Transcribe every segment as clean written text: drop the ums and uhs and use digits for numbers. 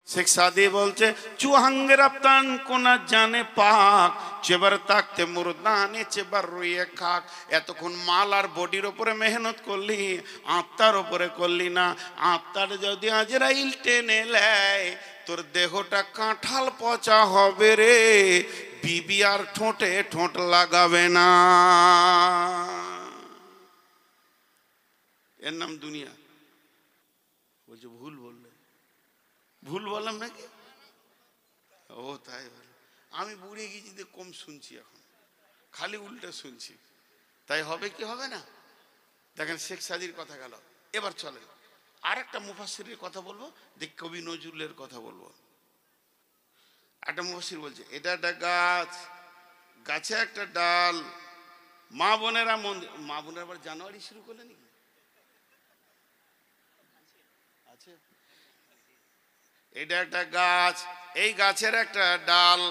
শেখ সাদি বলছে চুহাঙ্গে রপ্তান কোনা জানে পাক চেবার তাকতে মুরদানে চেবার রুইয়ে খাক। এতক্ষণ মাল আর বডির ওপরে মেহনত করলি, আত্মার ওপরে করলি না। আত্মার যদি আজরাইল টেনে নেয় তোর দেহটা কাঁঠাল পচা হবে রে, বিবি আর ঠোঁটে ঠোঁট লাগাবে না। এর নাম দুনিয়া। বলছে ভুল বললে, ভুল বললাম নাকি? ও তাই বলে, আমি বুড়ে গেছি যে কম শুনছি, এখন খালি উল্টে শুনছি, তাই হবে কি হবে না? দেখেন শেখ সাদির কথা গেল, এবার চলেন আর একটা মুফাসসিরের কথা বলবো, দেখ কবি নজরুলের কথা বলবো। একটা মুফাসসির বলছে এটা একটা গাছ, গাছে একটা ডাল, মা বোনেরা মন্দির। মা বোনেরা আবার জানুয়ারি শুরু করলে নাকি? আছে। এটা একটা গাছ, এই গাছের একটা ডাল,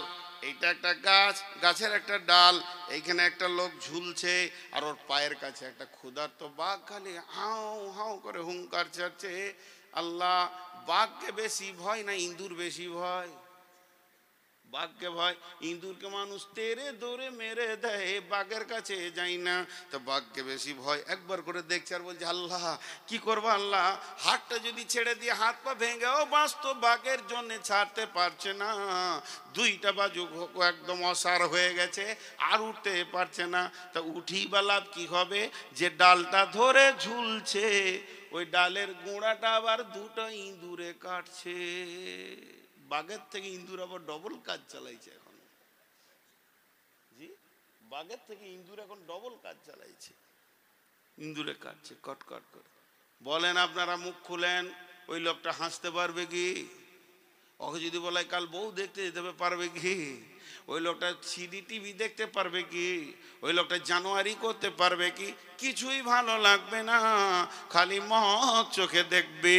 এইটা একটা গাছ, গাছের একটা ডাল, এইখানে একটা লোক ঝুলছে, আর ওর পায়ের কাছে একটা ক্ষুধার্ত বাঘ খালি হাউ হাউ করে হুঙ্কার ছাড়ছে। আল্লাহ, বাঘকে বেশি ভয় না ইঁদুর বেশি ভয়? বাঘকে ভয়, ইঁদুরকে মানুষ তেরে দৌড়ে মেরে দেয়, বাঘের কাছে যাই না, তো বাঘকে বেশি ভয়। একবার করে দেখছে আর বলছে আল্লাহ কি করবো আল্লাহ, হাতটা যদি ছেড়ে দিয়ে হাত পা ভেঙেও বাঁচতো, বাঘের জন্য ছাড়তে পারছে না। দুইটা বাজু একদম অসার হয়ে গেছে, আর উঠতে পারছে না। তা উঠি বা লাভ কি হবে? যে ডালটা ধরে ঝুলছে ওই ডালের গোড়াটা আবার দুটো ইঁদুরে কাটছে। বাঘের থেকে ইঁদুর আবার ডবল কাজ চালাইছে এখন। জি, বাঘের থেকে ইঁদুর এখন ডবল কাজ চালাইছে, ইঁদুরে কাটছে কটকট করে। বলেন আপনারা মুখ খুলেন, ওই লোকটা হাসতে পারবে কি? ওকে যদি বলে কাল বউ দেখতে যেতে পারবে কি? ওই লোকটা সিডি টিভি দেখতে পারবে কি? ওই লোকটা জানুয়ারি করতে পারবে কি? কিছুই ভালো লাগবে না, খালি মদ চোখে দেখবে।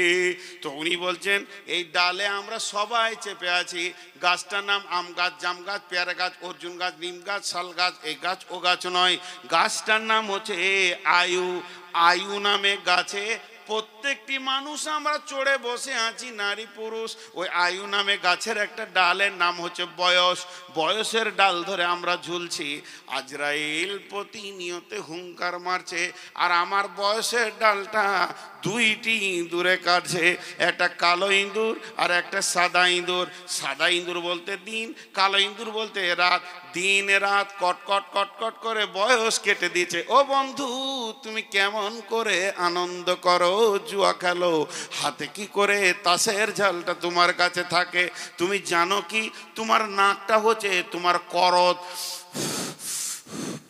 তো উনি বলছেন এই ডালে আমরা সবাই চেপে আছি। গাছটার নাম আম গাছ, জাম গাছ, পেয়ারা গাছ, অর্জুন গাছ, নিম গাছ, শাল গাছ। এই গাছ ও গাছ নয়, গাছটার নাম হচ্ছে আয়ু। আয়ু নামে গাছে প্রত্যেকটি মানুষ আমরা চড়ে বসে আছি, নারী পুরুষ। ওই আয়ু নামে গাছের একটা ডালের নাম হচ্ছে বয়স। বয়সের ডাল ধরে আমরা ঝুলছি। আজরাইল প্রতিনিয়ত হুঙ্কার মারছে, আর আমার বয়সের ডালটা দুইটি ইঁদুরে কাটছে, একটা কালো ইঁদুর আর একটা সাদা ইঁদুর। সাদা ইঁদুর বলতে দিন, কালো ইঁদুর বলতে রাত। দিন রাত কটকট কটকট করে বয়স কেটে দিয়েছে। ও বন্ধু, তুমি কেমন করে আনন্দ করো, জুয়া খেলো, হাতে কি করে তাসের ঝালটা তোমার কাছে থাকে? তুমি জানো কি, তোমার নাকটা হচ্ছে তোমার করত,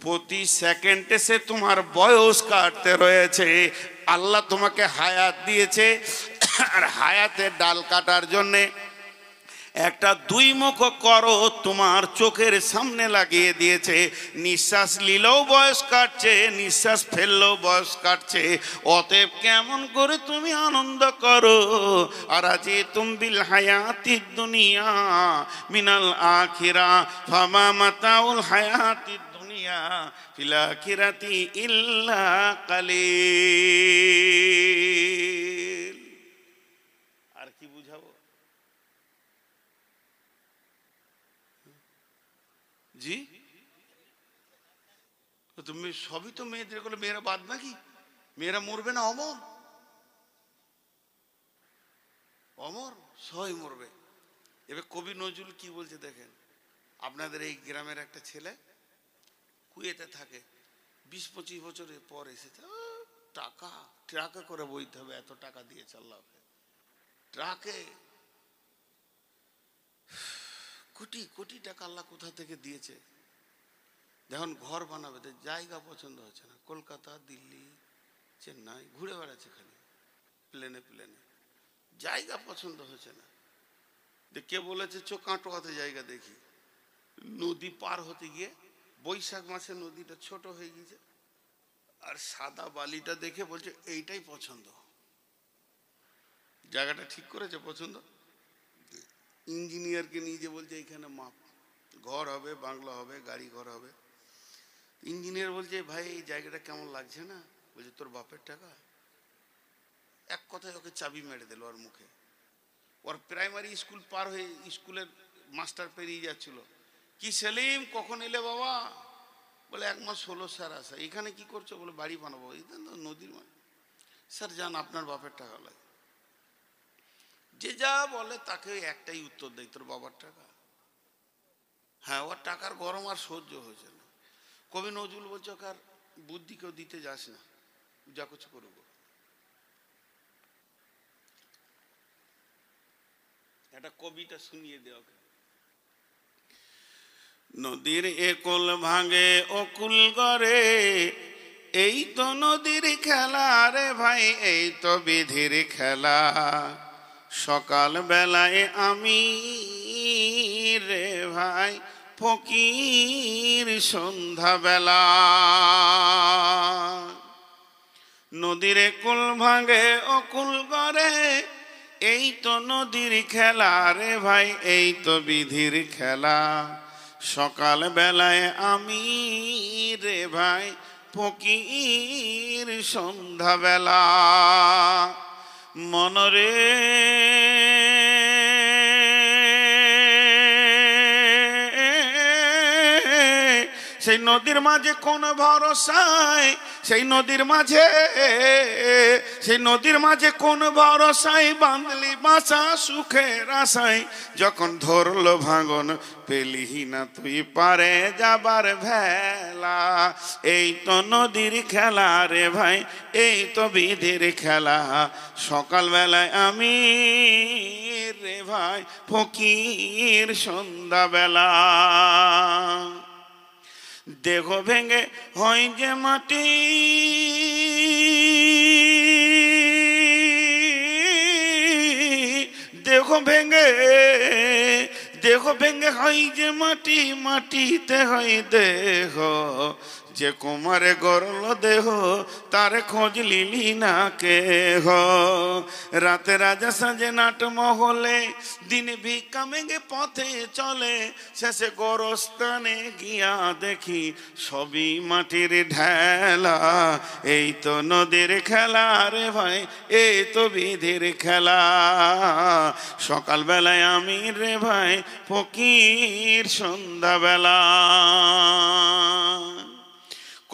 প্রতি সেকেন্ডে সে তোমার বয়স কাটতে রয়েছে। আল্লাহ তোমাকে হায়াত দিয়েছে, আর হায়াতের ডাল কাটার জন্যে একটা দুই মুখ করো তোমার চোখের সামনে লাগিয়ে দিয়েছে। নিঃশ্বাস নিলেও বয়স কাটছে, নিঃশ্বাস ফেললেও বয়স কাটছে। অতএব কেমন করে তুমি আনন্দ করো। আর আজি তুমবিল হায়াতি দুনিয়া মিনাল আখিরা ফামা মাতাউল হায়াতি দুনিয়া ফিল আখিরাতি ইল্লা কালিল। আর কি বুঝাবো? জি, তুমি সবই তো মেয়েদের করে, মেয়েরা বাদ নাকি? মেয়েরা মরবে না? অমর, অমর সবাই মরবে। এবার কবি নজরুল কি বলছে দেখেন। আপনাদের এই গ্রামের একটা ছেলে কুয়েতে থাকে, 20-25 বছরের পর এসেছে। টাকা ট্রাকে করে বইতে হবে, এত টাকা দিয়ে চাল্লাবে ট্রাকে। কোটি কোটি টাকা আল্লাহ কোথা থেকে দিয়েছে। যখন ঘর বানাবে জায়গা পছন্দ হচ্ছে না, কলকাতা, দিল্লি, চেন্নাই ঘুরে বেড়াচ্ছে খালি প্লেনে প্লেনে, জায়গা পছন্দ হচ্ছে না। কে বলেছে চোখ কাটোয়াতে জায়গা দেখি? নদী পার হতে গিয়ে বৈশাখ মাসে নদীটা ছোট হয়ে গিয়েছে, আর সাদা বালিটা দেখে বলছে এইটাই পছন্দ। জায়গাটা ঠিক করেছে পছন্দ, ইঞ্জিনিয়ারকে নিয়ে যে বলছে এইখানে মাপ, ঘর হবে, বাংলা হবে, গাড়ি ঘর হবে। ইঞ্জিনিয়ার বলছে ভাই এই জায়গাটা কেমন লাগছে না? বলছে তোর বাপের টাকা। এক কথায় ওকে চাবি মেরে দিল ওর মুখে। ওর প্রাইমারি স্কুল পার হয়ে স্কুলের মাস্টার পেরিয়ে যাচ্ছিল। কি সেলিম, কখন এলে বাবা? বলে 1 মাস হলো স্যার আসা। এখানে কি করছো? বলে বাড়ি বানাবো। এটা তো নদীর মানে। স্যার যান, আপনার বাপের টাকা লাগে। যে যা বলে তাকে একটাই উত্তর দেয়, তোর বাবার টাকা। হ্যাঁ, ওর টাকার গরম আর সহ্য হয়েছে না। কবি নজরুল বলছে, কার বুদ্ধি কেউ দিতে যাস না, যা কিছু করবো। একটা কবিতা শুনিয়ে দেওয়া। নদীর একুল ভাঙে অকুল করে, এই তো নদীর খেলা রে ভাই, এই তো বিধির খেলা। সকাল বেলায় আমি রে ভাই ফকির সন্ধ্যা বেলা। নদীর একুল ভাঙে অকুল করে, এই তো নদীর খেলা রে ভাই, এই তো বিধির খেলা। সকাল বেলায় আমি রে ভাই ফকির সন্ধ্যা বেলা। মনরে সেই নদীর মাঝে কোন ভরসায়, সেই নদীর মাঝে, সেই নদীর মাঝে কোন ভরসায় বাঁধলি বাঁচা সুখের আশায়। যখন ধরলো ভাঙন পেলি না তুই পারে যাবার ভেলা। এই তো নদীর খেলা রে ভাই, এই তো বিধির খেলা। সকালবেলায় আমি রে ভাই ফকির সন্ধ্যাবেলা। দেহ ভেঙে হয় যে মাটি, দেহ ভেঙে, দেহ ভেঙে হয় যে মাটি, মাটিতে হয় দেহ। যে কুমারে গরল দেহ তারে খোঁজ লিলি না কেহ। রাতে রাজা সাজে নাট মহলে, দিনে ভিক্ষা মেঘে পথে চলে। শেষে গোরস্থানে গিয়া দেখি সবই মাটির ঢেলা। এই তো নদীর খেলা রে ভাই, এই তো বিধির খেলা। সকালবেলায় আমি রে ভাই ফকির সন্ধ্যাবেলা।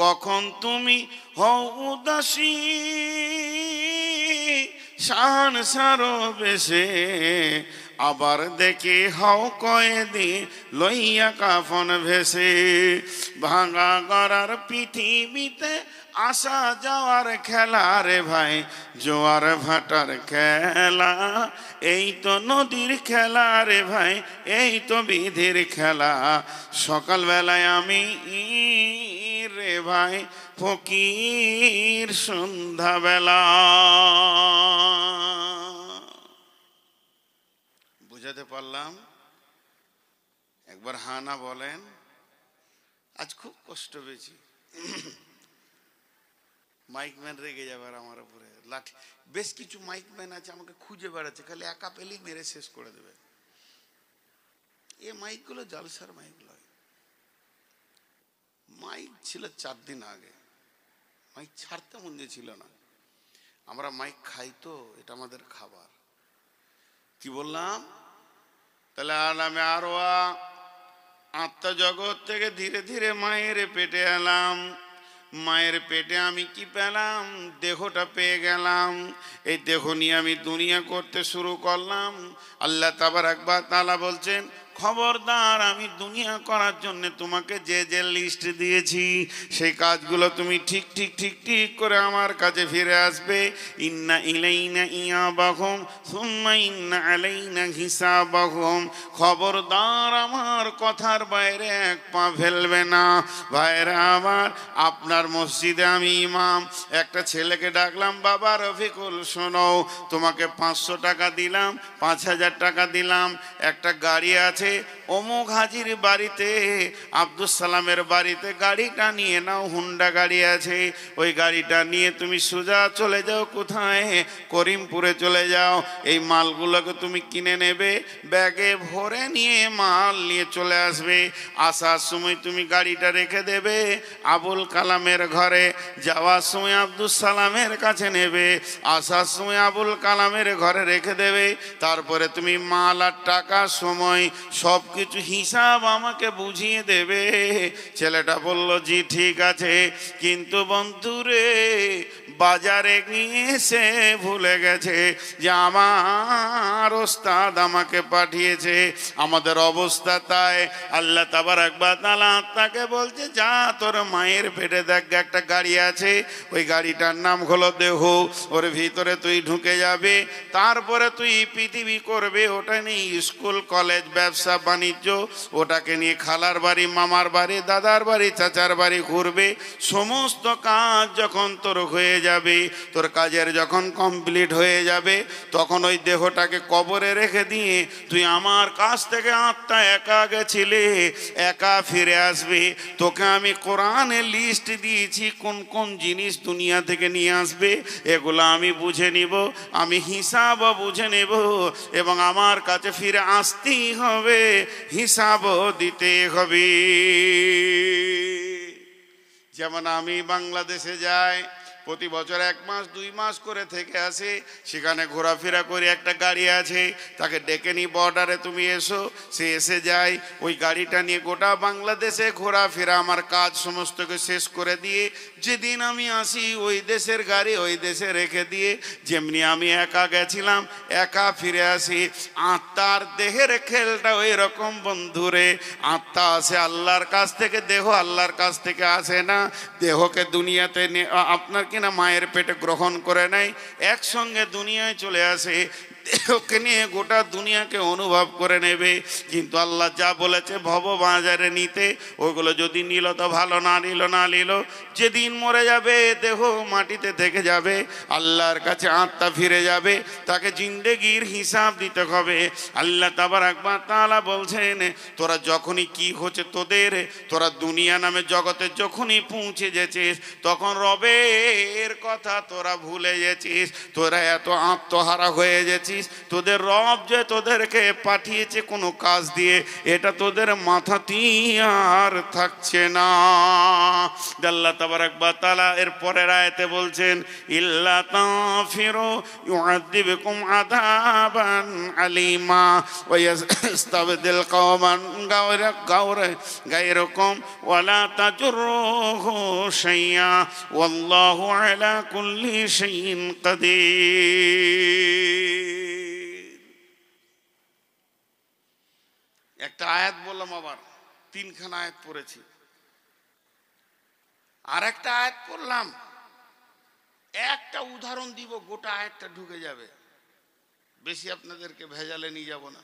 কখন তুমি হও উদাসী শান সারো বেশে, আবার দেখে হও কয়েদি লইয়া কাফন ভেসে। ভাঙা গড়ার পৃথিবীতে আসা যাওয়ার খেলা রে ভাই, জোয়ার ভাটার খেলা। এই তো নদীর খেলা রে ভাই, এই তো বিধির খেলা। সকালবেলায় আমি রে ভাই ফকির সন্ধ্যাবেলা। বুঝাতে পারলাম? একবার হানা বলেন। আজ খুব কষ্ট পেয়েছি। মাইকম্যান রেগে যাবার আমার উপরে, লাঠি। বেশ কিছু মাইকম্যান আছে আমাকে খুঁজে বেড়াচ্ছে, খালি একা পেলেই মেরে শেষ করে দেবে। এ মাইকগুলো জালসার মাইক নয়। মাইক ছিল 4 দিন আগে, মাইক ছাড়তে মন ছিল না। আমরা মাইক খাই তো, এটা আমাদের খাবার। কি বললাম? তাহলে আলামে আরওয়া আত্মজগৎ থেকে ধীরে ধীরে মায়ের পেটে এলাম। মায়ের পেটে আমি কি পেলাম? দেহটা পেয়ে গেলাম। এই দেহ নিয়ে আমি দুনিয়া করতে শুরু করলাম। আল্লাহ তাবারাক ওয়া তাআলা বলছেন, খবরদার, আমি দুনিয়া করার জন্য তোমাকে যে যে লিস্ট দিয়েছি সেই কাজগুলো তুমি ঠিক ঠিক ঠিক ঠিক করে আমার কাছে ফিরে আসবে। ইন্না ইলাইনা ইয়াবাহুম সুম্মা ইন্না আলাইনা হিসাবাহুম। খবরদার, আমার কথার বাইরে এক পা ফেলবে না। ভাইরা আমার, আপনার মসজিদে আমি ইমাম। একটা ছেলেকে ডাকলাম, বাবা রফিকুল শোনো, তোমাকে 500 টাকা দিলাম, 5000 টাকা দিলাম, একটা গাড়ি আছে, অমুক হাজির বাড়িতে আব্দুল সালামের বাড়িতে গাড়িটা নিয়ে নাও, হুন্ডা গাড়ি আছে, ওই গাড়িটা নিয়ে তুমি সোজা চলে যাও কোথায়, করিমপুরে চলে যাও। এই মালগুলোকে তুমি কিনে নেবে, ব্যাগে ভরে নিয়ে মাল নিয়ে চলে আসবে। আসার সময় তুমি গাড়িটা রেখে দেবে আবুল কালামের ঘরে, যাওয়ার সময় আব্দুল সালামের কাছে নেবে, আসার সময় আবুল কালামের ঘরে রেখে দেবে। তারপরে তুমি মাল আর টাকার সময় সব কিছু হিসাব আমাকে বুঝিয়ে দেবে। ছেলেটা বলল জি ঠিক আছে, কিন্তু বন্ধুরে বাজারে গিয়ে সে ভুলে গেছে যে আমার ওস্তাদ আমাকে পাঠিয়েছে। আমাদের অবস্থা তাই। আল্লাহ তাবারক ওয়া তাআলা তাকে বলছে যা তোর মায়ের পেটে দেখ একটা গাড়ি আছে, ওই গাড়িটার নাম হলো দেহ, ওর ভিতরে তুই ঢুকে যাবে, তারপরে তুই পৃথিবী করবে। ওটা নিয়ে স্কুল কলেজ ব্যবসা বাণিজ্য, ওটাকে নিয়ে খালার বাড়ি মামার বাড়ি দাদার বাড়ি চাচার বাড়ি ঘুরবে। সমস্ত কাজ যখন তোর হয়ে যাবে, তোর কাজের যখন কমপ্লিট হয়ে যাবে, তখন ওই দেহটাকে কবরে রেখে দিয়ে তুই আমার কাছ থেকে আত্মা একা গেছিলে একা ফিরে আসবে। তোকে আমি কোরআনে লিস্ট দিয়েছি কোন কোন জিনিস দুনিয়া থেকে নিয়ে আসবে, এগুলো আমি বুঝে নিব, আমি হিসাবও বুঝে নেব, এবং আমার কাছে ফিরে আসতেই হবে, হিসাবও দিতে হবে। যেমন আমি বাংলাদেশে যাই, প্রতি বছর 1 মাস 2 মাস করে থেকে আসে, সেখানে ঘোরাফেরা করে একটা গাড়ি আছে, তাকে ডেকে নি বর্ডারে তুমি এসো, সে এসে যায়। ওই গাড়িটা নিয়ে গোটা বাংলাদেশে ঘোরাফেরা আমার কাজ সমস্তকে শেষ করে দিয়ে যেদিন আমি আসি ওই দেশের গাড়ি ওই দেশে রেখে দিয়ে যেমনি আমি একা গেছিলাম একা ফিরে আসি। আত্মার দেহের খেলটা ওই রকম বন্ধুরে, আত্মা আসে আল্লাহর কাছ থেকে, দেহ আল্লাহর কাছ থেকে আসে না। দেহকে দুনিয়াতে আপনার কিনা মায়ের পেটে গ্রহণ করে নেয়, একসঙ্গে দুনিয়ায় চলে আসে, দেহকে নিয়ে গোটা দুনিয়াকে অনুভব করে নেবে। কিন্তু আল্লাহ যা বলেছে ভব বাজারে নিতে, ওইগুলো যদি নিল তো ভালো, না নিল না নিল, যেদিন মরে যাবে দেহ মাটিতে থেকে যাবে, আল্লাহর কাছে আত্মা ফিরে যাবে, তাকে জিন্দেগির হিসাব দিতে হবে। আল্লাহ তাবারক ওয়া তাআলা বলছেন তোরা যখনই কি হচ্ছে তোদের, তোরা দুনিয়া নামে জগতে যখনই পৌঁছে গেছিস তখন রবের কথা তোরা ভুলে গেছিস, তোরা এত আত্মহারা হয়ে গেছিস। তোদের রব যে তোদেরকে পাঠিয়েছে কোনো কাজ দিয়ে, এটা তোদের মাথাতেই আর থাকছে না। আল্লাহ তাবারক ওয়া তাআলা এর পরের আয়াতে বলছেন ইল্লা তাফিরু ইউআযিবকুম আযাবান আলিমা ওয়া ইস্তাবদিল কওমান গায়রাকুম ওয়া লা তাজুরুহু শাইআ ওয়াল্লাহু আলা কুল্লি শাইইন কাদির। একটা আয়াত বললাম, আবার 3খানা আয়াত পড়েছি, আর একটা আয়াত পড়লাম, একটা উদাহরণ দিব, গোটা আয়াতটা ঢুকে যাবে, বেশি আপনাদেরকে ভেজালে নিয়ে যাব না,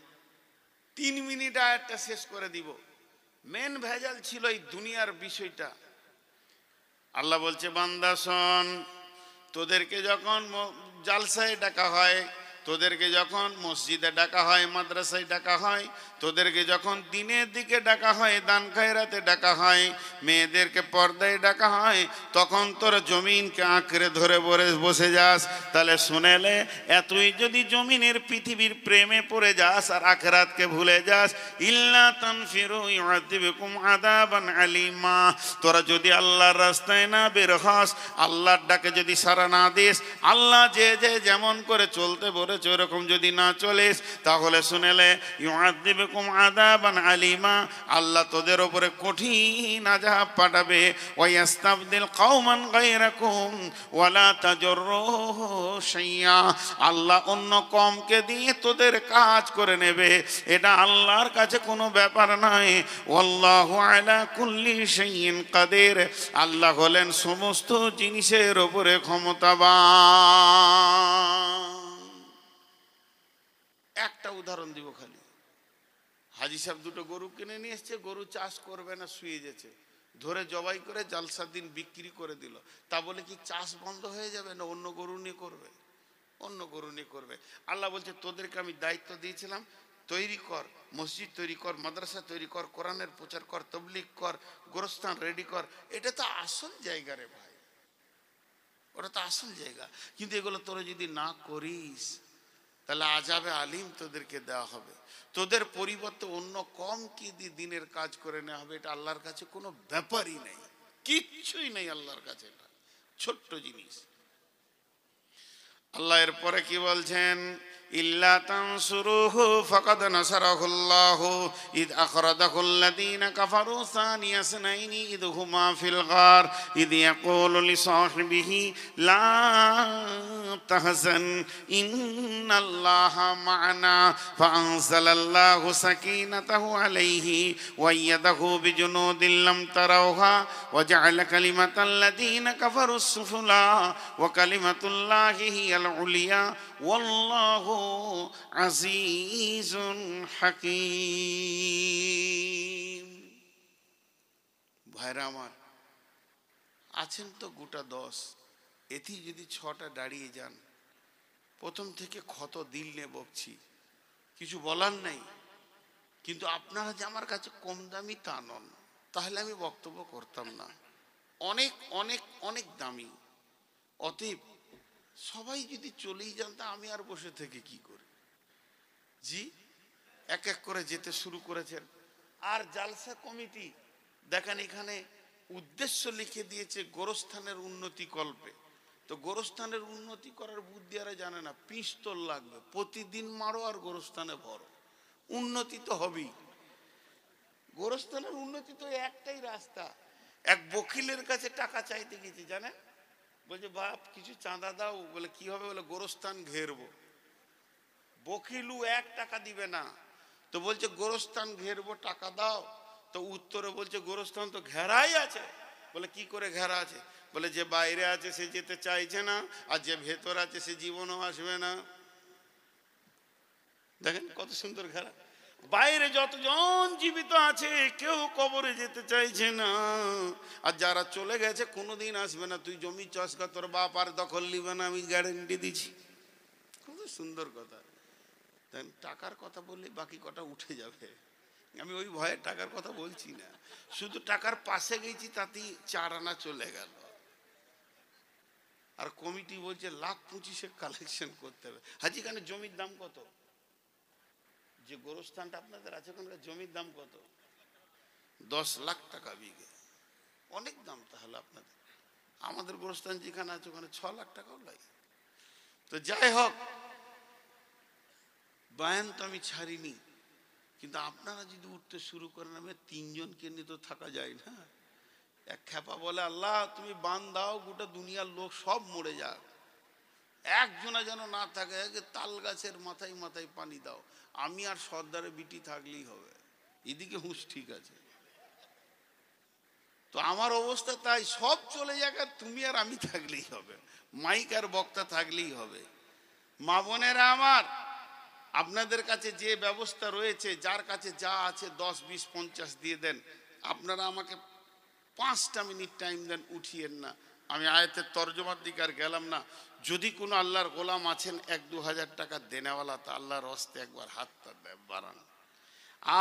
3 মিনিট আয়াতটা শেষ করে দিব। মেন ভেজাল ছিল এই দুনিয়ার বিষয়টা। আল্লাহ বলছে বান্দা শোন, তোদেরকে যখন জালসায় ডাকা হয়, তোদেরকে যখন মসজিদে ডাকা হয়, মাদ্রাসায় ডাকা হয়, তোদেরকে যখন দিনের দিকে ডাকা হয়, দান খায়রাতে ডাকা হয়, মেয়েদেরকে পর্দায় ডাকা হয়, তখন তোর জমিনকে আঁকড়ে ধরে বসে যাস। তাহলে শুনেলে এতই যদি জমিনের পৃথিবীর প্রেমে পড়ে যাস আর আখিরাতকে ভুলে যাস, ইল্লা তানফিরু ইউআযিবকুম আযাবান আলিমা, তোরা যদি আল্লাহর রাস্তায় না বের হস, আল্লাহর ডাকে যদি সাড়া না দিস, আল্লাহ যে যে যেমন করে চলতে বলেছে ওরকম যদি না চলিস, তাহলে শুনেলে ইউআযিবকুম আযাবান আলিমা, আল্লাহ তোদের উপরে কঠিন আযাব পাঠাবে। ওয়া ইস্তাবদিল কওমান গায়রাকুম ওয়া লা তাজুরুহু শাইআ, আল্লাহ অন্য কমকে দিয়ে তোদের কাজ করে নেবে, এটা আল্লাহর কাছে কোনো ব্যাপার নয়। ওয়াল্লাহু আলা কুল্লি শাইইন কাদির, আল্লাহ হলেন সমস্ত জিনিসের উপরে ক্ষমতাবান। একটা উদাহরণ দিব খালি। হাজি সাহেব 2টো গরু কিনে নিয়ে এসছে, গরু চাষ করবে না, শুয়ে গেছে, ধরে জবাই করে জালসার দিন বিক্রি করে দিল। তা বলে কি চাষ বন্ধ হয়ে যাবে? না, অন্য গরু নিয়ে করবে, অন্য গরু নিয়ে করবে। আল্লাহ বলছে তোদেরকে আমি দায়িত্ব দিয়েছিলাম, তৈরি কর, মসজিদ তৈরি কর, মাদ্রাসা তৈরি কর, কোরআনের প্রচার কর, তবলিগ কর, গোরস্থান রেডি কর। এটা তো আসল জায়গা রে ভাই, ওটা তো আসল জায়গা। কিন্তু এগুলো তোরা যদি না করিস তাহলে আযাবে আলিম তোদেরকে দেওয়া হবে। তোদের পরিবর্তে অন্য কম কি দিয়ে দিনের কাজ করে নেওয়া হবে, এটা আল্লাহর কাছে কোনো ব্যাপারই নেই, কিচ্ছুই নেই আল্লাহর কাছে, এটা ছোট্ট জিনিস। আল্লাহ এরপরে কি বলছেন, ইল্লা তানসুরুহু ফাকাদ নাসারাহুল্লাহু ইদ আখরাজাহুল্লাযীনা কাফারু সানিয়া ইসনাইনি ইদ হুমা ফিল গার ইদ ইয়াকুলু লিসাহিবিহি লা তাহজান ইন্নাল্লাহা মা'ানা ফাআনজালাল্লাহু সাকিনাতাহু আলাইহি ওয়া আইয়াদাহু বিজুনুদিন লাম তারাওহা ওয়া জা'আলা কালিমাতাল্লাযীনা কাফারুস সুফলা ওয়া কালিমাতুল্লাহি হিয়াল উলিয়া ওয়াল্লাহু আজিজুন হাকীম। ভাইরা আমার, আছেন তো গোটা 10, এটি যদি 6টা দাঁড়িয়ে যান, প্রথম থেকে ক্ষত দিল নিয়ে বকছি, কিছু বলার নাই। কিন্তু আপনারা যে আমার কাছে কম দামি তা নন, তাহলে আমি বক্তব্য করতাম না। অনেক অনেক অনেক দামি। অতএব সবাই যদি চলেই যান তা আমি আর বসে থেকে কি করি? জি, এক এক করে যেতে শুরু করেছেন। আর জালসা কমিটি দেখেন এখানে উদ্দেশ্য লিখে দিয়েছে গোরস্থানের উন্নতি কল্পে। তো গোরস্থানের উন্নতি করার বুদ্ধি আর জানে না, পিস্তল লাগবে, প্রতিদিন মারো আর গোরস্থানে ভরো, উন্নতি তো হবেই। গোরস্থানের উন্নতি তো একটাই রাস্তা। এক বকিলের কাছে টাকা চাইতে গেছি, জানেন, বলছে বাপ কিছু চাঁদা দাও। বলে কি হবে? বলে গোরস্থান ঘেরবো। বকিলু 1 টাকা দিবে না, তো বলছে গোরস্থান ঘেরবো, টাকা দাও। তো উত্তরে বলছে গোরস্থান তো ঘেরাই আছে। বলে কি করে ঘেরা আছে? বলে যে বাইরে আছে সে যেতে চাইছে না, আর যে ভেতর আছে সে জীবনও আসবে না। দেখেন কত সুন্দর ঘেরা। বাইরে যতজন জীবিত আছে কেউ কবরে যেতে চাইছে না, আর যারা চলে গেছে কোনোদিন আসবে না। তুই জমি চাষ কর, তোর বাপ আর দখল নিবে না, আমি গ্যারেন্টি দিচ্ছি। খুব সুন্দর কথা। টাকার কথা বললে বাকি কটা উঠে যাবে, আমি ওই ভয়ে টাকার কথা বলছি না। শুধু টাকার পাশে গেছি তাতেই 4 আনা চলে গেল। আর কমিটি বলছে 1,25,000 কালেকশন করতে হবে। হাজি খানের জমির দাম কত? যে গোরস্থানটা আপনাদের আছে ওখানকার জমির দাম কত? 10 লাখ টাকা বিঘে। অনেক দাম তাহলে আপনাদের। আমাদের গোরস্থান যেখানে আছে ওখানে 6 লাখ টাকাও লাগে। তো যাই হোক, বয়ান তো আমি ছাড়িনি, কিন্তু আপনারা যদি উঠতে শুরু করেন, আমি 3 জনকে নিয়ে তো থাকা যায় না। এক খেপা বলে আল্লাহ তুমি বান দাও, গোটা দুনিয়ার লোক সব মরে যাক, একজনা যেন না থাকে। তাল গাছের মাথায় মাথায় পানি দাও, আমি আর সর্দারে বিটি থাকলেই হবে। এদিকে হুঁশ ঠিক আছে। তো আমার অবস্থা তাই, সব চলে যাক আর তুমি আর আমি থাকলেই হবে, মাইক আর বক্তা থাকলেই হবে। মা বোনেরা আমার, আপনাদের কাছে যে ব্যবস্থা রয়েছে, যার কাছে যা আছে 10, 20, 50 দিয়ে দেন। আপনারা আমাকে 5টা মিনিট টাইম দেন, উঠিয়েন না। আমি আয়াতের তর্জমার দিকে আর গেলাম না। যদি কোনো আল্লাহর গোলাম আছেন 1-2 হাজার টাকা দেনেওয়ালা, তা আল্লাহর হস্তে একবার হাতটা বাড়ান।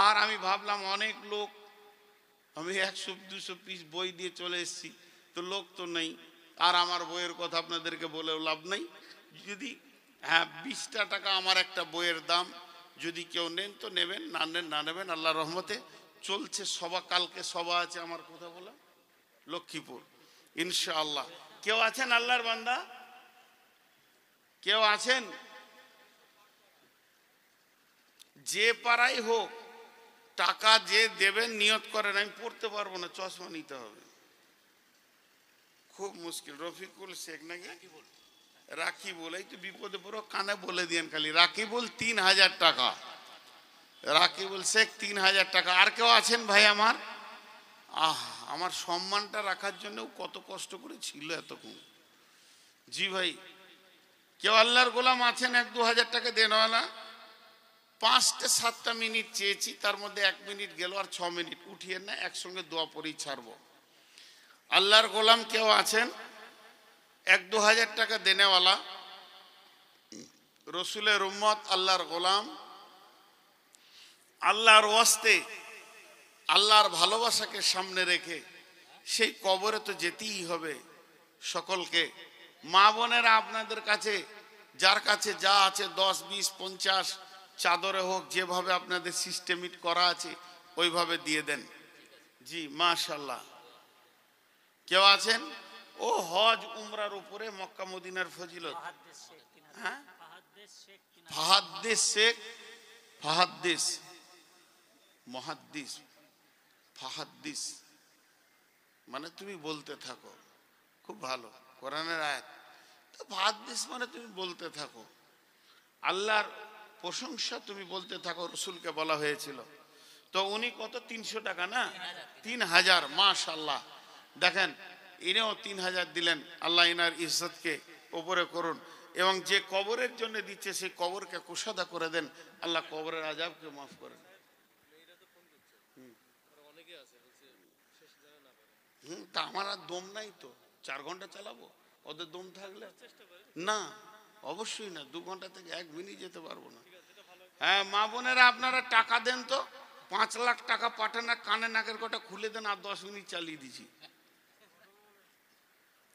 আর আমি ভাবলাম অনেক লোক, আমি 100-200 পিস বই দিয়ে চলে এসেছি, তো লোক তো নেই। আর আমার বইয়ের কথা আপনাদেরকে বলেও লাভ নেই। যদি 20টা টাকা আমার একটা বইয়ের দাম, যদি কেউ নেন তো নেবেন, না নেন না নেবেন। আল্লাহর রহমতে চলছে সভা, কালকে সভা আছে আমার, কথা বলা লক্ষ্মীপুর ইনশাআল্লাহ। কেউ আছেন আল্লাহর বান্দা? কেউ আছেন? যে পাড়াই হোক, টাকা যে দেবেন নিয়ত করেন। আমি পড়তে পারবো না, চশমা নিতে হবে, খুব মুশকিল। রফিকুল শেখ নাকি রাকিবুল, এই তো বিপদে পড়ো, কানে বলে দিয়েন খালি রাকিবুল 3000 টাকা, রাকিবুল শেখ 3000 টাকা। আর কেউ আছেন ভাই আমার? আমার সম্মানটা রাখার জন্য কত কষ্ট করে ছিল এতক্ষণ। জি ভাই, কেউ আল্লাহর গোলাম আছেন 1-2 হাজার টাকা দেনওয়ালা? 5-7টা মিনিট চেয়েছি, তার মধ্যে 1 মিনিট গেল, আর 6 মিনিট। উঠিয়ে না, একসঙ্গে দোয়া পড়েই ছাড়বো। আল্লাহর গোলাম কেউ আছেন 1-2 হাজার টাকা দেনেওয়ালা? রসুলের উম্মত, আল্লাহর গোলাম, আল্লাহর ওয়াস্তে আল্লাহর ভালোবাসাকে সামনে রেখে সেই কবরে তো যেতেই হবে সকলকে। মা বোনেরা আপনাদের কাছে যার কাছে যা আছে 10, 20, 50 চাদরে হোক, যেভাবে আপনাদের সিস্টেমিট করা আছে ওইভাবে দিয়ে দেন। জি মাশাআল্লাহ। কেউ আছেন? ও হজ উমরার উপরে মক্কা মদিনার ফজিলত। হ্যাঁ, ফাহাদ্দিস শেখ, ফাহাদ্দিস মুহাদ্দিস, ফাহাদ্দিস মানে তুমি বলতে থাকো, খুব ভালো কোরআনের আয়াত। তো ফাহাদ্দিস মানে তুমি বলতে থাকো, আল্লাহর প্রশংসা তুমি বলতে থাকো, রসুলকে বলা হয়েছিল। তো উনি কত 300 টাকা না 3000, মাশাআল্লাহ। দেখেন ইনিও 3000 দিলেন, আল্লাহ ইনার ইজ্জতকে উপরে করুন, এবং যে কবরের জন্য দিচ্ছে সেই কবরকে কুশাদা করে দেন, আল্লাহ কবরের আযাবকে মাফ করেন। তা আমার আর দম নাই তো 4 ঘন্টা চালাবো, ওদের দম থাকলে না, অবশ্যই না, 2 ঘন্টা থেকে 1 মিনিট যেতে পারবো না। হ্যাঁ মা বোনেরা আপনারা টাকা দেন তো, 5 লাখ টাকা পাঠান, কানে নাকের কটা খুলে দেন, আর 10 মিনিট চালিয়ে দিছি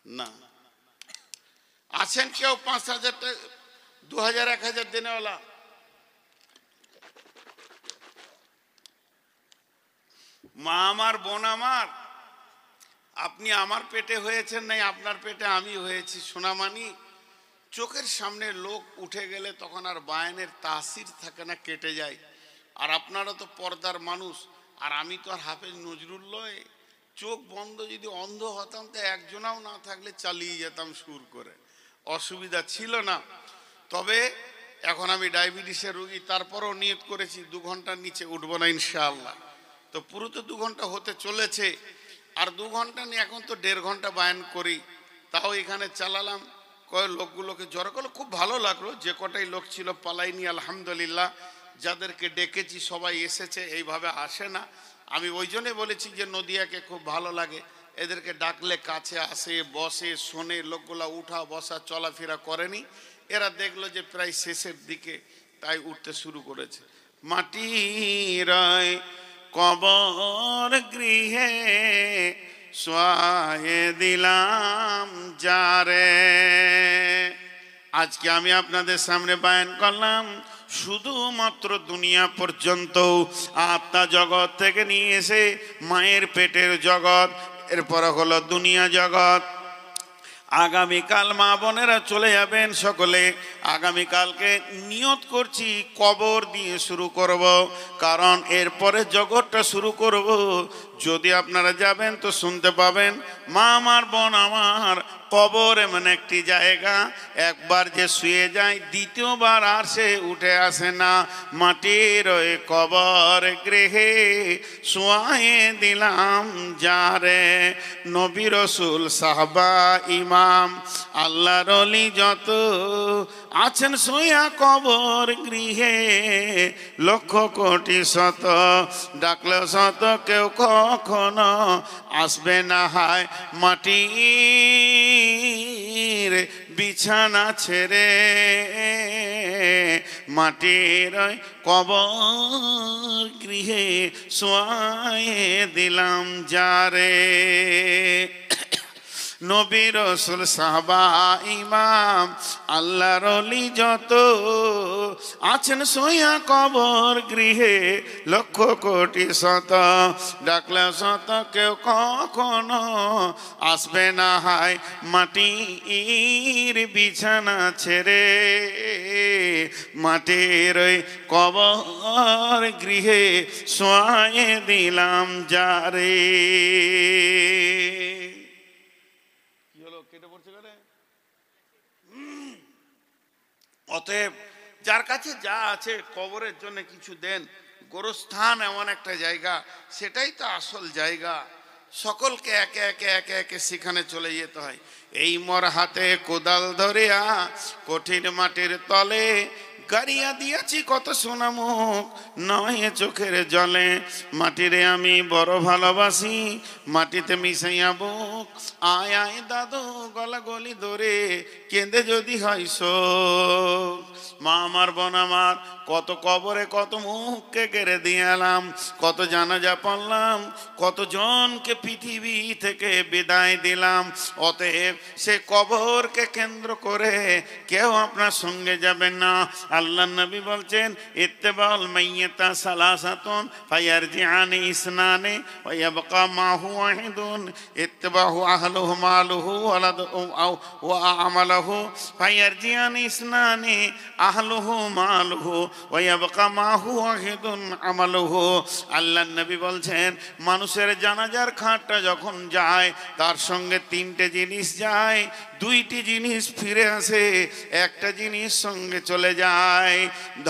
না। আছেন কেউ 5000 টাকা, 2000, 1000 দেনেওয়ালা? মা আমার, বোন আমার, আপনি আমার পেটে হয়েছেন নাই, আপনার পেটে আমি হয়েছি সোনামানি। চোখের সামনে লোক উঠে গেলে তখন আর বায়ানের তাসির থাকে না, কেটে যায়। আর আপনারা তো পর্দার মানুষ, আর আমি তো আর হাফেজ নজরুল লয়। চোখ বন্ধ যদি অন্ধ হতাম তো একজনাও না থাকলে চালিয়ে যেতাম সুর করে, অসুবিধা ছিল না। তবে এখন আমি ডায়াবেটিসের রোগী, তারপরও নিয়ত করেছি 2 ঘন্টার নিচে উঠবো না ইনশাআল্লাহ। তো পুরো তো 2 ঘন্টা হতে চলেছে, আর 2 ঘন্টা নিয়ে এখন তো 1.5 ঘন্টা বায়ান করি, তাও এখানে চালালাম। কয় লোকগুলোকে জড়ো করলো, খুব ভালো লাগলো। যে কটাই লোক ছিল পালাইনি আলহামদুলিল্লাহ। যাদেরকে ডেকেছি সবাই এসেছে, এইভাবে আসে না। আমি ওই জন্যই বলেছি যে নদিয়াকে খুব ভালো লাগে, এদেরকে ডাকলে কাছে আসে, বসে, শোনে। লোকগুলা উঠা বসা চলাফেরা করেনি, এরা দেখলো যে প্রায় শেষের দিকে, তাই উঠতে শুরু করেছে। মাটির কবর গৃহে শোয়ায়ে দিলাম যারে। আজকে আমি আপনাদের সামনে বায়ান করলাম শুধুমাত্র দুনিয়া পর্যন্ত, আত্মা জগৎ থেকে নিয়ে এসে মায়ের পেটের জগৎ, এরপর হলো দুনিয়া জগৎ। আগামীকাল মা বোনেরা চলে যাবেন সকলে। আগামীকালকে নিয়ত করছি কবর দিয়ে শুরু করব, কারণ এরপরে জগৎটা শুরু করব। যদি আপনারা যাবেন তো শুনতে পাবেন, মা আমার, বোন আমার, কবর এমন একটি জায়গা, একবার যে শুয়ে যায় দ্বিতীয়বার আর সে উঠে আসে না। মাটির ওই কবর গৃহে শোয়ায়ে দিলাম যারে। নবী রাসূল সাহাবা ইমাম আল্লাহর ওলি যত আছেন শুয়া কবর গৃহে, লক্ষ কোটি শত ডাকলেও শত কেউ কখনো আসবে না। হায় মাটির বিছানা ছেড়ে, মাটির কবর গৃহে শোয়ায়ে দিলাম যারে। নবী রাসূল সাহাবা ইমাম আল্লাহর ওলি যত আছেন শুয়া কবর গৃহে, লক্ষ কোটি শত ডাকলে শত কেউ কখনো আসবে না। হায় মাটির বিছানা ছেড়ে, মাটির ওই কবর গৃহে শোয়ায়ে দিলাম যারে। অতএব যার কাছে যা আছে কবরের জন্য কিছু দেন। গোরস্থান এমন একটা জায়গা, সেটাই তো আসল জায়গা। সকলকে একে একে একে একে সেখানে চলে যেতে হয়। এই মোর হাতে কোদাল ধরিয়া কঠিন মাটির তলে কারিয়া দিয়েছি কত সোনামুখ নয় চোখের জলে, মাটিরে আমি বড় ভালোবাসি, মাটিতে মিশাইয়া বুক। আয় আয় দাদু গলা গলি ধরে কেঁদে যদি হয় শোক। মা আমার বোন আমার কত কবরে কত মুখকে কেড়ে দিয়ে এলাম, কত জানাজা পড়লাম, কত জনকে পৃথিবী থেকে বিদায় দিলাম। অতএব সে কবরকে কেন্দ্র করে কেউ আপনার সঙ্গে যাবেন না। আল্লাহ নবী বলছেন ইত্তেবাউল মাইয়িতা সালাসাতুন ফায়ারজিআনি ইসনানি ওয়া ইয়াবকা মাহু ওয়াহিদুন। ইত্তেবাহু আহলুহু মালুহু ওয়ালাদুহু ওয়া আমালুহু ফায়ারজিআনি ইসনানি আহলুহু মালুহু ওয়া ইয়াবকা মাহু ওয়াহিদুন আমালুহু। আল্লাহ নবী বলছেন মানুষের জানাজার খাটটা যখন যায় তার সঙ্গে তিনটে জিনিস যায়, দুইটি জিনিস ফিরে আসে, একটা জিনিস সঙ্গে চলে যায়।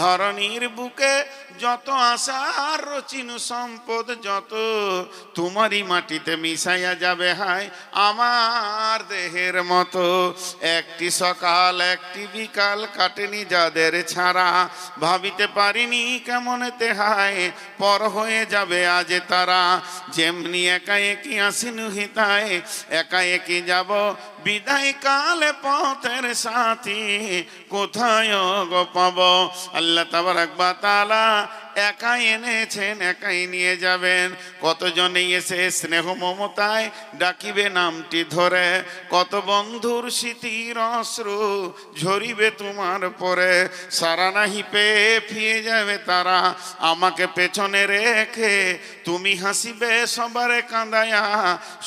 ধরনীর বুকে যত আশার রচিন সম্পদ যত তোমারই মাটিতে মিশাইয়া যাবে হায় আমার দেহের মতো। একটি সকাল একটি বিকাল কাটেনি যাদের ছাড়া, ভাবিতে পারিনি কেমনেতে হায় পর হয়ে যাবে আজ তারা। যেমনি একা একই আসিনু হিতায় একা একই যাব বিদায় কালে পথের সাথী কোথায় গো পাব। আল্লাহ তাবারাক ওয়া তাআলা একাই এনেছেন একাই নিয়ে যাবেন। কতজনে এসে স্নেহ মমতায় ডাকিবে নামটি ধরে, কত বন্ধুর স্মৃতির অশ্রু ঝরিবে তোমার পরে। সারা নাহি পেয়ে ফিরে যাবে তারা আমাকে পেছনে রেখে, তুমি হাসিবে সবারে কাঁদায়া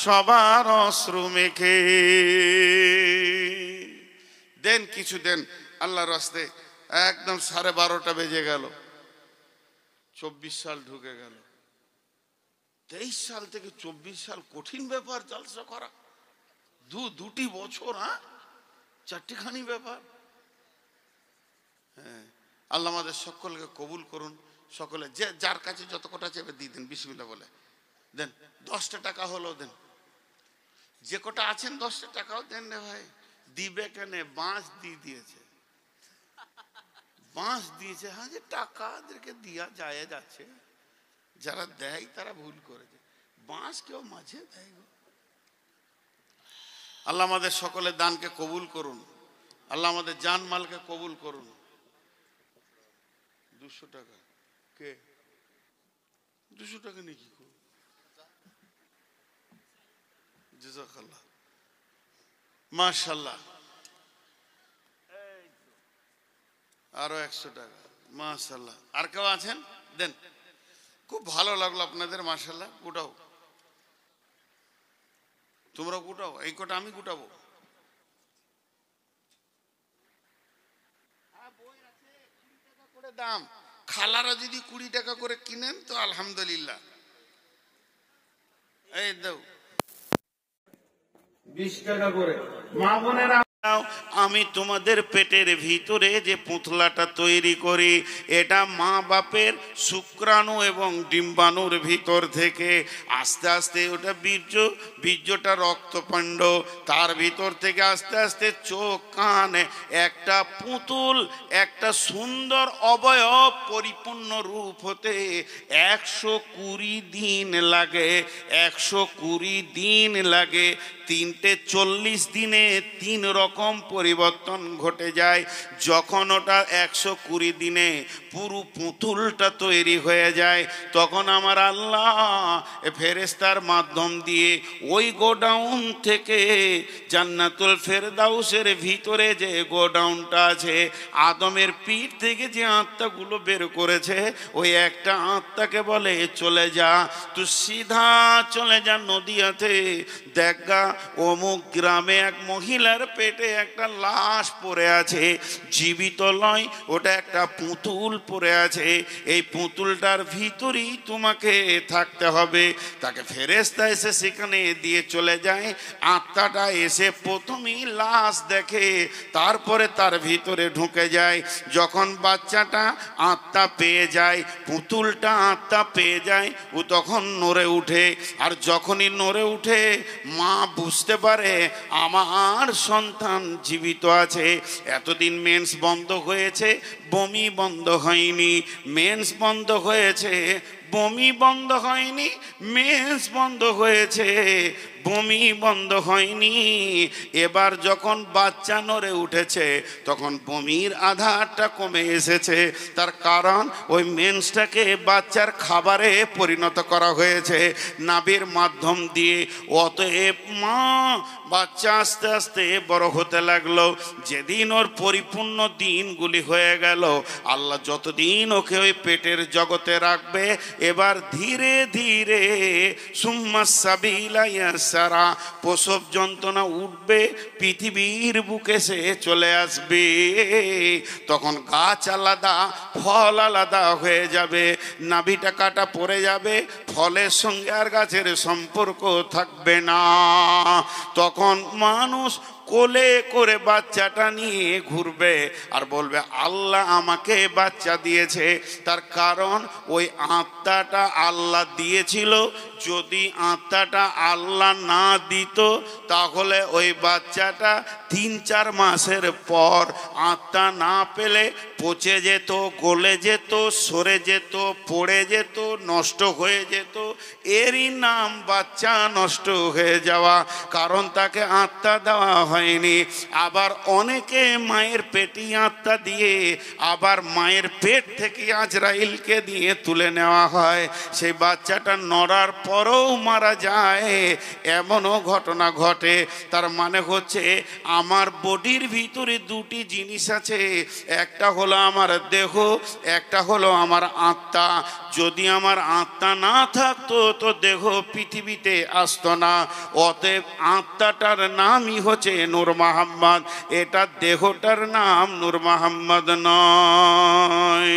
সবার অশ্রু মেখে। দেন কিছু দেন আল্লাহর রাস্তে। একদম 12:30 বেজে গেল, 24 সাল ঢুকে গেল। 23 সাল থেকে 24 সাল কঠিন ব্যাপার জলসা করা, দুটি বছর, 4টিখানি ব্যাপার। হ্যাঁ, আল্লাহ আমাদের সকলকে কবুল করুন। সকলে যে যার কাছে যত কটা চেপে দিয়ে দেন বিসমিল্লাহ বলে দেন। 10টা টাকা হলো দেন, যে কটা আছেন 10টা টাকাও দেন রে ভাই। দিবে কেন? বাঁশ দিয়ে দিয়েছে, বাঁশ দিয়েছে। হ্যাঁ, যে টাকাদেরকে দিয়া যায় যাচ্ছে, যারা দেয় তারা ভুল করেছে। বাঁশ কেউ মাঝে দেয় গো। আল্লাহ আমাদের সকলের দানকে কবুল করুন, আল্লাহ আমাদের জান মালকে কবুল করুন। 200 টাকা কে? 200 টাকা নিয়ে কি করুন? জাযাকাল্লাহ, মাশাআল্লাহ। আরো 100 টাকা, মাশাআল্লাহ। আর কেউ আছেন? দেন। খুব ভালো লাগলো আপনাদের, মাশাআল্লাহ। গুটাও, তোমরা গুটাও, এই কটা আমি গুটাবো। বই আছে 20 টাকা করে দাম, খালারা যদি 20 টাকা করে কিনেন তো আলহামদুলিল্লাহ। এই দাও 20 টাকা করে। মা বোনেরা, আমি তোমাদের পেটের ভিতরে যে পুতলাটা তৈরি করি, এটা মা বাপের শুক্রাণু এবং ডিম্বাণুর ভিতর থেকে আস্তে আস্তে ওটা বীর্যটা রক্তপিণ্ড, তার ভিতর থেকে আস্তে আস্তে চোখ কান, একটা পুতুল, একটা সুন্দর অবয়ব পরিপূর্ণ রূপ হতে 120 দিন লাগে। 120 দিন লাগে। 40 দিনে 3 রকম পরিবর্তন ঘটে যায়। যখন ওটা 120 দিনে পুরো পুতুলটা তৈরি হয়ে যায়, তখন আমার আল্লাহ ফেরেশতার মাধ্যম দিয়ে ওই গোডাউন থেকে জান্নাতুল ফেরদাউসের ভিতরে যে গোডাউনটা আছে, আদমের পিঠ থেকে যে আত্মাগুলো বের করেছে, ওই একটা আত্মাকে বলে চলে যা, তুই সিধা চলে যা নদিয়াতে, দেখা অমুক গ্রামে এক মহিলার পেটে একটা লাশ পড়ে আছে, জীবিত নয়, ওটা একটা পুতুল পড়ে আছে। এই পুতুলটার ভিতরেই তোমাকে থাকতে হবে। তাকে ফেরেশতা এসে সেখানে দিয়ে চলে যায়। আত্মাটা এসে প্রথমেই লাশ দেখে, তারপরে তার ভিতরে ঢুকে যায়। যখন বাচ্চাটা আত্মা পেয়ে যায়, পুতুলটা আত্মা পেয়ে যায়, ও তখন নড়ে উঠে। আর যখনই নড়ে উঠে, মা বুঝতে পারে আমার সন্তান সন্তান জীবিত আছে। এতদিন মেন্স বন্ধ হয়েছে, বমি বন্ধ হয়নি, মেন্স বন্ধ হয়েছে, বমি বন্ধ হয়নি, মেন্স বন্ধ হয়েছে, বমি বন্ধ হয়নি। এবার যখন বাচ্চা নড়ে উঠেছে তখন বমির আধারটা কমে এসেছে। তার কারণ ওই মেন্সটাকে বাচ্চার খাবারে পরিণত করা হয়েছে নাভির মাধ্যম দিয়ে। অতএব মা বাচ্চা আস্তে আস্তে বড় হতে লাগলো। যেদিন ওর পরিপূর্ণ দিনগুলি হয়ে গেল, আল্লাহ যতদিন ওকে ওই পেটের জগতে রাখবে, এবার ধীরে ধীরে সুম্মা সাবিলা ইয়াসারা, প্রসব যন্ত্রণা উঠবে, পৃথিবীর বুকে সে চলে আসবে। তখন গাছ আলাদা, ফল আলাদা হয়ে যাবে, নাভিটা কাটা পড়ে যাবে, ফলের সঙ্গে আর গাছের সম্পর্ক থাকবে না। তখন মানুষ কোলে করে বাচ্চাটা নিয়ে ঘুরবে আর বলবে আল্লাহ আমাকে বাচ্চা দিয়েছে। তার কারণ ওই আত্মাটা আল্লাহ দিয়েছিল। যদি আত্মাটা আল্লাহ না দিত তাহলে ওই বাচ্চাটা 3-4 মাসের পর আত্মা না পেলে পচে যেত, গলে যেত, সরে যেত, পড়ে যেত, নষ্ট হয়ে যেত। এরই নাম বাচ্চা নষ্ট হয়ে যাওয়া, কারণ তাকে আত্মা দেওয়া হয়নি। আবার অনেকে মায়ের পেটে আত্মা দিয়ে আবার মায়ের পেট থেকে আজরাইলকে দিয়ে তুলে নেওয়া হয়। সেই বাচ্চাটা নড়ার পরেও মারা যায়, এমনও ঘটনা ঘটে। তার মানে হচ্ছে আমার বডির ভিতরে দুটি জিনিস আছে, একটা হলো আমার দেহ, একটা হলো আমার আত্মা। যদি আমার আত্মা না থাকতো তো দেহ পৃথিবীতে আসতো না। অতএব আত্মাটার নামই হচ্ছে নূর মোহাম্মদ, এটা দেহটার নাম নূর মোহাম্মদ নয়।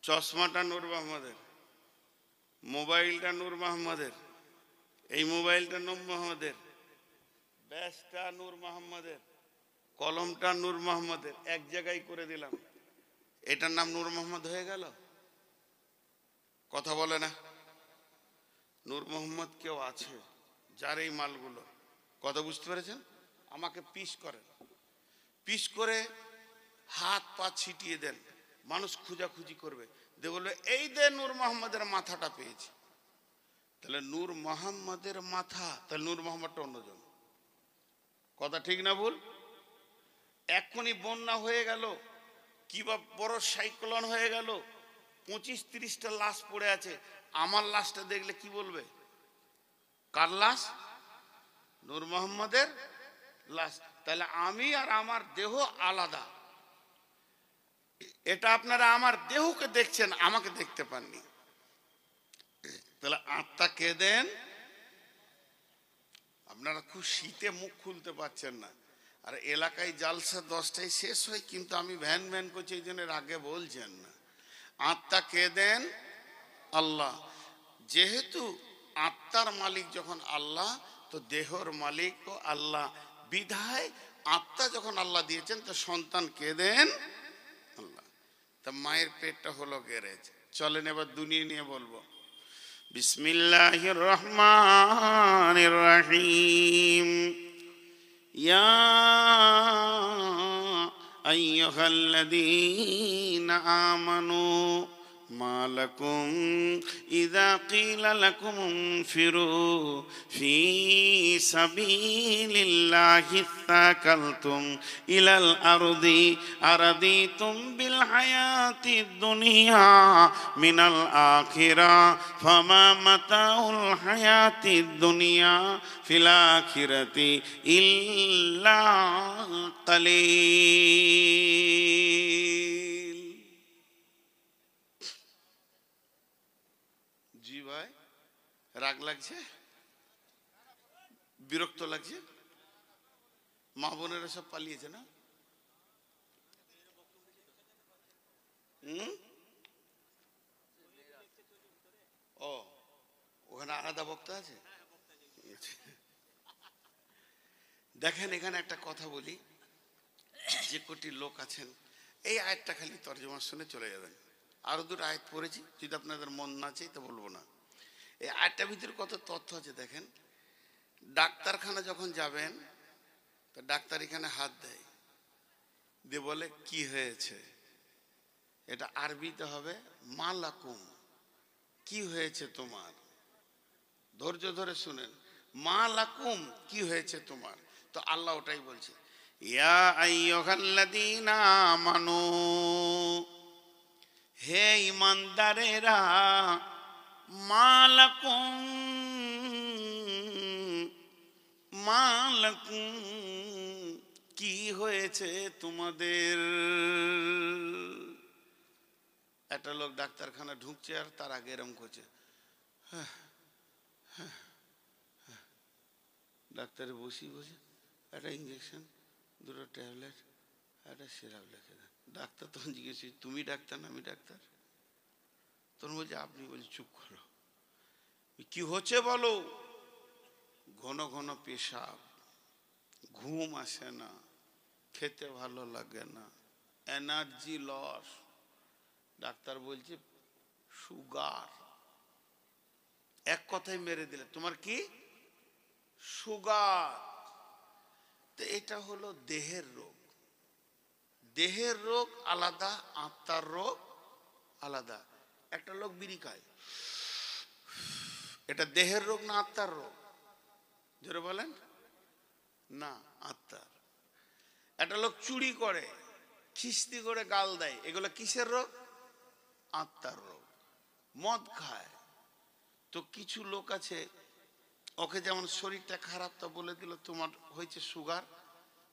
চশমাটা নূর মোহাম্মদের, মোবাইলটা নূর মোহাম্মদের, এই মোবাইলটা নূর মোহাম্মদের, ব্যাসটা নূর মোহাম্মদের, কলমটা নূর মোহাম্মদের, এক জায়গায় করে দিলাম, এটার নাম নূর মোহাম্মদ হয়ে গেল? কথা বলে না। নূর মোহাম্মদ কেউ আছে যার এই মালগুলো, কথা বুঝতে পেরেছেন? আমাকে পিস করেন, পিস করে হাত পা ছিটিয়ে দেন, মানুষ খুঁজাখুঁজি করবে, দে বলবে এই দে নূর মোহাম্মদের মাথাটা পেয়েছি। তাহলে নূর মোহাম্মদের মাথা, তাহলে নূর মোহাম্মদটা অন্যজন। কথা ঠিক না ভুল? এক্ষুনি বন্যা হয়ে গেল, কিবা বড় সাইক্লোন হয়ে গেল, 25-30টা লাশ পড়ে আছে, আমার লাশটা দেখলে কি বলবে? কার লাশ? নূর মোহাম্মদের লাশ। তাহলে আমি আর আমার দেহ আলাদা। এটা আপনারা আমার দেহকে দেখছেন, আমাকে দেখতে পাননি। তাহলে আত্মা কে দেন? আপনারা খুব শীতে মুখ খুলতে পারছেন না, আর এলাকায় জালসা 10টায় শেষ হয়, কিন্তু আমি ভ্যান ভ্যান করছি, এই জন্য আগে বলছেন না। আত্মা কে দেন? আল্লাহ। যেহেতু আত্মার মালিক যখন আল্লাহ, তো দেহর মালিক ও আল্লাহ, বিধায় আত্মা যখন আল্লাহ দিয়েছেন তো সন্তান কে দেন? আল্লাহ। তা মায়ের পেটটা হলো গ্যারেজ। চলেন এবার দুনিয়া নিয়ে বলবো। বিসমিল্লাহির রহমানির রহিম। ইয়া আইয়ুহাল্লাযীনা আমানু মা লাকুম ইযা ক্বিলা লাকুম ইনফিরু ফী সাবিলিল্লাহি ইসতাকালতুম ইলাল আরদি আরাদিতুম বিল হায়াতিদ দুনিয়া মিনাল আখিরা ফামা মাতাউল হায়াতিদ দুনিয়া ফিল আখিরাতি ইল্লা কালিল। জি ভাই, রাগ লাগছে? বিরক্ত লাগছে? মা বোনেরা সব পালিয়েছে না? ও, ওখানে আলাদা বক্তা আছে। দেখেন, এখানে একটা কথা বলি, যে কোটি লোক আছেন, এই আয়াতটা খালি তর্জমা শুনে চলে যাবেন। আরো দুটো আয়াত পড়েছি, যদি আপনাদের মন না চাই তো বলবো না। এই আটটার ভিতরে কত তথ্য আছে দেখেন। ডাক্তারখানা যখন যাবেন তো ডাক্তার এখানে হাত দেয়, দিয়ে বলে কি হয়েছে। এটা আরবিতে হবে মা লাকুম, কি হয়েছে তোমার। ধৈর্য ধরে শুনেন, মা লাকুম, কি হয়েছে তোমার। তো আল্লাহ ওটাই বলছে, ইয়া আইয়ুহাল্লাযীনা আমানু, হে ঈমানদারেরা, মা লাকুম, মা লাকুম, কি হয়েছে তোমাদের। একটা লোক ডাক্তারখানা ঢুকছে আর তার আগে এরম করছে, ডাক্তারে বসি বসে একটা ইঞ্জেকশন, দুটো ট্যাবলেট, একটা সিরাপ লিখে দেন। ডাক্তার তখন জিজ্ঞেস, তুমি ডাক্তার না আমি ডাক্তার? তখন বলছে আপনি। বলছি চুপ করো, কি হচ্ছে বলো। ঘন ঘন পেশাব, ঘুম আসে না, খেতে ভালো লাগে না, এনার্জি লস। ডাক্তার বলছে সুগার। এক কথায় মেরে দিলে, তোমার কি সুগার। তো এটা হলো দেহের রোগ। দেহের রোগ আলাদা, আত্মার রোগ আলাদা। একটা লোক বিড়ি খায়, এটা দেহের রোগ না আত্মার রোগ? জোরে বলেন না, আত্মার। একটা লোক চুরি করে, খিস্তি করে গাল দেয়, এগুলো কিসের রোগ? আত্মার রোগ। মদ খায়, তো কিছু লোক আছে, ওকে যেমন শরীরটা খারাপ, তা বলে দিল তোমার হয়েছে সুগার।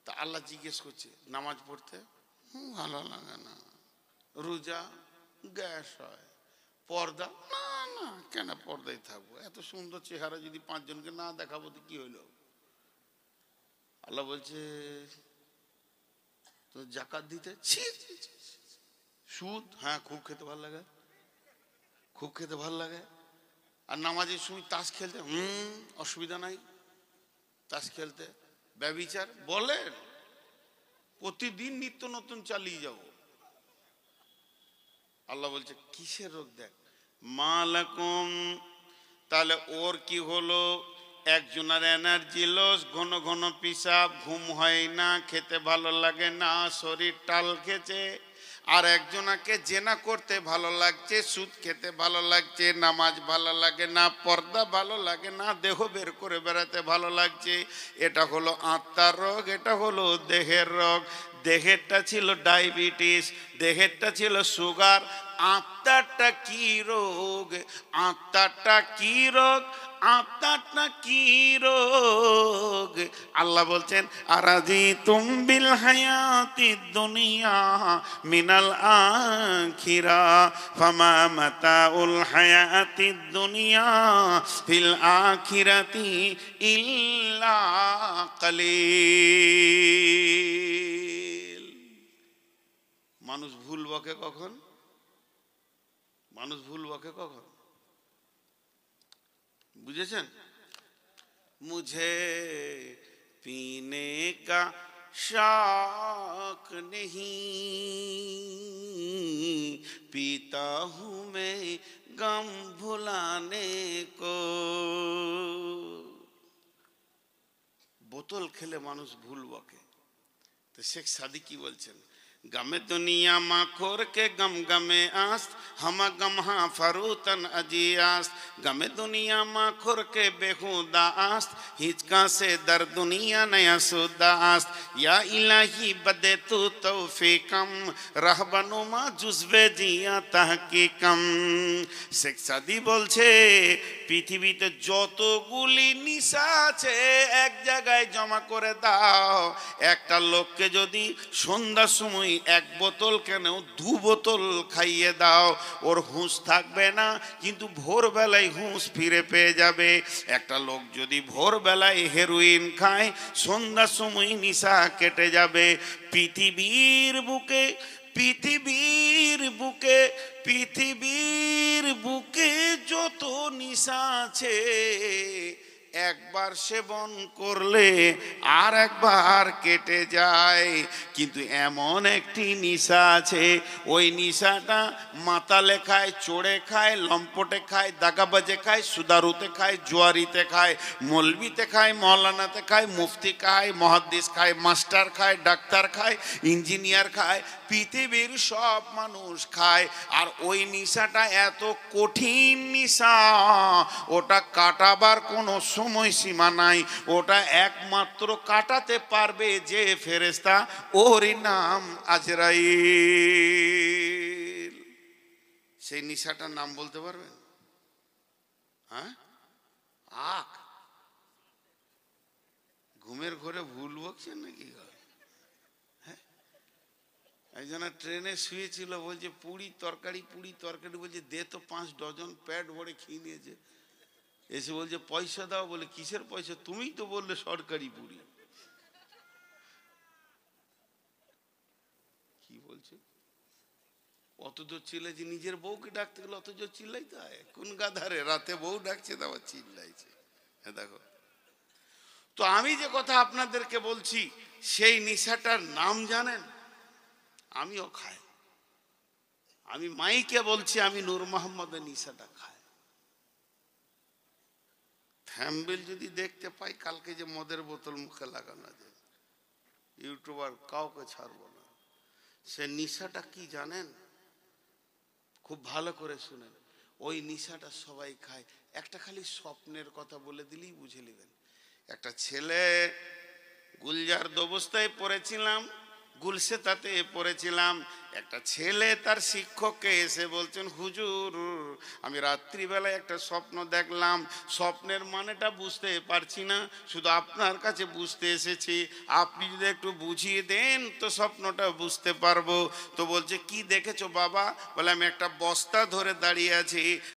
তা আল্লাহ জিজ্ঞেস করছে, নামাজ পড়তে ভালো লাগে না, রোজা গ্যাস হয়, পর্দা না না, কেন পর্দায় থাকবো, এত সুন্দর চেহারা যদি 5 জনকে না দেখাবো তো কি হইলো। আল্লাহ বলছে তো জাকাত দিতে, সুদ হ্যাঁ খুব খেতে ভালো লাগে, খুব খেতে ভালো লাগে। আর নামাজের সময় তাস খেলতে অসুবিধা নাই, তাস খেলতে। ব্যভিচার বলেন, প্রতিদিন নিত্য নতুন চালিয়ে যাও। আল্লাহ বলছে কিসের রোগ দেখ, মা লাকুম। তাহলে ওর কি হলো? একজনের এনার্জি লস, ঘন ঘন পিসাব, ঘুম হয় না, খেতে ভালো লাগে না, শরীর টাল খেছে। আর একজনাকে জেনা করতে ভালো লাগছে, সুদ খেতে ভালো লাগছে, নামাজ ভালো লাগে না, পর্দা ভালো লাগে না, দেহ বের করে বেড়াতে ভালো লাগছে। এটা হলো আত্মার রোগ, এটা হলো দেহের রোগ। দেহেরটা ছিল ডায়াবেটিস, দেহেরটা ছিল সুগার। আত্মারটা কি রোগ? আত্মারটা কি রোগ? আত্মারটা কি রোগ? আল্লাহ বলছেন আরাজি তুমবিল হায়াতি দুনিয়া মিনাল আখিরা ফামা মাতাউল হায়াতি দুনিয়া ফিল আখিরাতি ইল্লা কালিল। মানুষ ভুল বকে কখন? মানুষ ভুল বকে কখন? বুঝেছেন? মুঝে पीने का शौक नहीं, पीता हूँ मैं गम भुलाने को। বোতল খেলে মানুষ ভুল বকে। তো শেখ সাদি কি বলছেন? गम दुनिया माखोर के गम गमे आस्त, हम गम हाँ फरूतन अजियास्त। गम दुनिया माखोर के बेहुदा आस्त, हिचका से दर दुनिया नया सुदा आस्त। या इलाही बदे तू तौफीकम, रहबनुमा जुज़वे जिया तहकीकम। শেখ সাদি বলছে পৃথিবীতে যতগুলি নিশা আছে এক জায়গায় জমা করে দাও। একটা লোককে যদি সন্ধ্যার সময় 1 বোতল কেন 2 বোতল খাইয়ে দাও, ওর হুঁশ থাকবে না, কিন্তু ভোরবেলায় হুঁশ ফিরে পেয়ে যাবে। একটা লোক যদি ভোরবেলায় হেরোইন খায়, সন্ধ্যার সময় নিশা কেটে যাবে। পৃথিবীর বুকে, পৃথিবীর বুকে, পৃথিবীর বুকে যত নিশা আছে একবার সেবন করলে আর একবার কেটে যায়। কিন্তু এমন একটি নিশা আছে, ওই নিশাটা মাতালে খায়, চোরে খায়, লম্পটে খায়, দাগাবাজে খায়, সুদারুতে খায়, জুয়ারিতে খায়, মলবিতে খায়, মৌলানাতে খায়, মুফতি খায়, মহাদ্দিস খায়, মাস্টার খায়, ডাক্তার খায়, ইঞ্জিনিয়ার খায়, পৃথিবীর সব মানুষ খায়। আর ওই নিশাটা এত কঠিন নিশা, ওটা কাটাবার কোনো সময়সীমা নাই। ওটা একমাত্র কাটাতে পারবে যে ফেরেশতা, ওরই নাম আজরাইল। সেই নিশাটার নাম বলতে পারবেন? হ্যাঁ, আখ। ঘুমের ঘরে ভুল বকছেন নাকি? একজনা ট্রেনে শুয়েছিল, বলছে পুরি তরকারি, পুরি তরকারি, বলছে দে তো 5 ডজন, প্যাট ভরে খেয়ে নিয়েছে। এসে বলছে পয়সা দাও। বলে কিসের পয়সা? তুমিই তো বললে সরকারি পুরি। কি বলছে? অত জোর চিল্লাইছে, নিজের বউকে ডাকতে গেলে অত জোর চিল্লাইতে হয়? কোন গাধারে রাতে বউ ডাকছে, তা আবার চিল্লাইছে। হ্যাঁ দেখো তো, আমি যে কথা আপনাদেরকে বলছি, সেই নিশাটার নাম জানেন? আমিও খাই। আমি মাইকে বলছি, আমি নূর মোহাম্মদের নিশাটা খাই। থ্যাম্বেল যদি দেখতে পাই কালকে, যে মদের বোতল মুখে লাগানো আছে, ইউটিউবার কাউকে ছাড়বো না। সে নিশাটা কি জানেন? খুব ভালো করে শুনেন। ওই নিশাটা সবাই খায়। একটা খালি স্বপ্নের কথা বলে দিলেই বুঝে নেবেন। একটা ছেলে, গুলজার অবস্থায় পড়েছিলাম, গুলসেতাতে পড়েছিলাম। একটা ছেলে তার শিক্ষককে এসে বলছেন, হুজুর আমি রাত্রিবেলায় একটা স্বপ্ন দেখলাম, স্বপ্নের মানেটা বুঝতে পারছি না, শুধু আপনার কাছে বুঝতে এসেছি, আপনি যদি একটু বুঝিয়ে দেন তো স্বপ্নটা বুঝতে পারবো। তো বলছে কি দেখেছো বাবা? বলে আমি একটা বস্তা ধরে দাঁড়িয়ে আছি,